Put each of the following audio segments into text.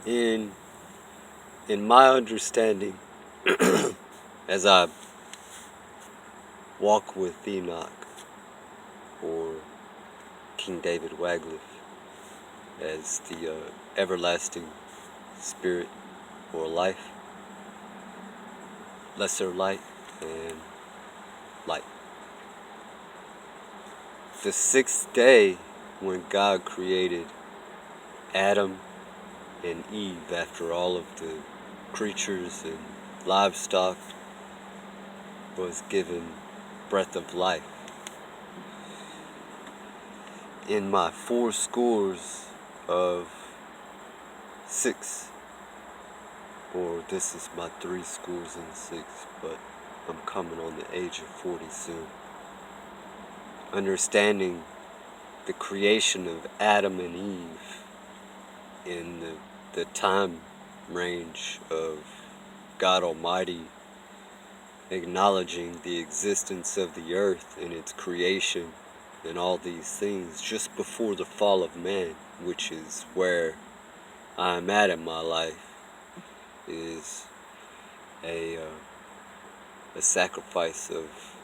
In my understanding, as I walk with Enoch, or King David Wagliff, as the everlasting spirit or life, lesser light, and light. The sixth day, when God created Adam and Eve, after all of the creatures and livestock was given breath of life. In my 6, or this is my 3 but I'm coming on the age of 40 soon. Understanding the creation of Adam and Eve in the time range of God Almighty, acknowledging the existence of the earth and its creation and all these things just before the fall of man, which is where I'm at in my life, is a sacrifice of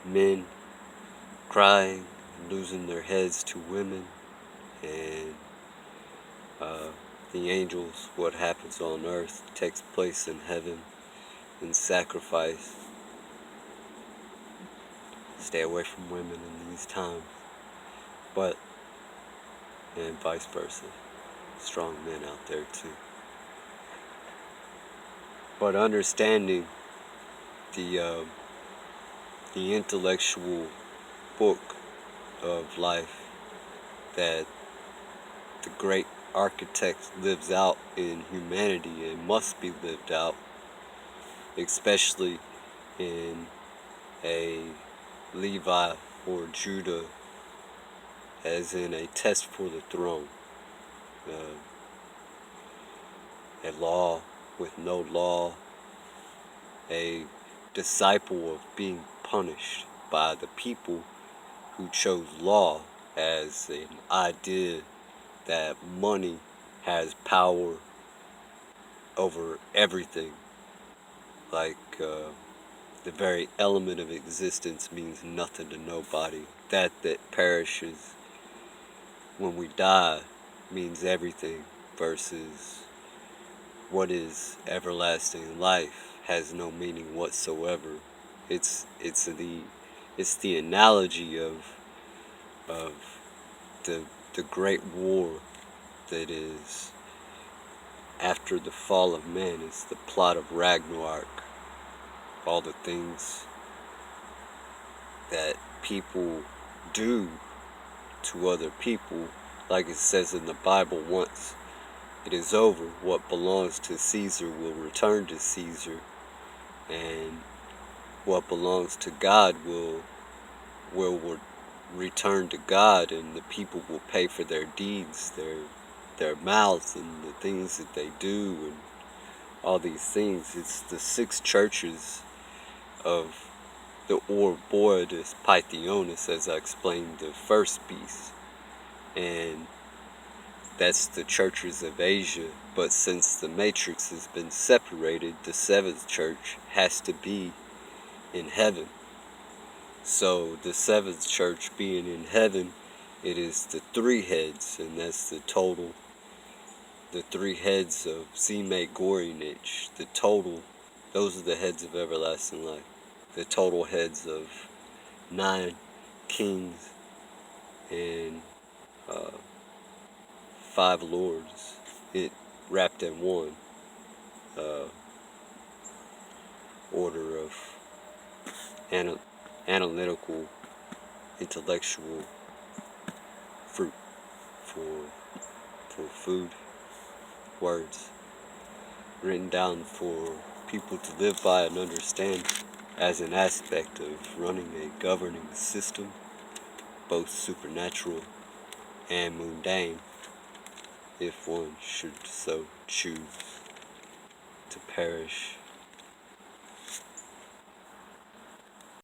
men crying, losing their heads to women, and the angels, what happens on earth takes place in heaven in sacrifice. Stay away from women in these times, and vice versa. Strong men out there too. But understanding the intellectual book of life that the great architect lives out in humanity and must be lived out, especially in a Levi or Judah, as in a test for the throne. A law with no law, a disciple of being punished by the people who chose law as an idea that money has power over everything. Like the very element of existence means nothing to nobody. That perishes when we die means everything, versus what is everlasting life has no meaning whatsoever. It's the analogy of the great war that is after the fall of man. It's the plot of Ragnarok. All the things that people do to other people, like it says in the Bible, once it is over, what belongs to Caesar will return to Caesar, and what belongs to God will return to God, and the people will pay for their deeds, their mouths, and the things that they do, and all these things. It's the 6 churches of the Ouroboros Pythionis, as I explained the first beast, and that's the churches of Asia. But since the matrix has been separated, the 7th church has to be in heaven. So the 7th church being in heaven, it is the 3 heads, and that's the 3 heads of Zime Gorinich. Those are the heads of everlasting life. The total heads of 9 kings and 5 lords, it wrapped in one order of analytical, intellectual fruit for food, words written down for people to live by and understand as an aspect of running a governing system, both supernatural and mundane, if one should so choose to perish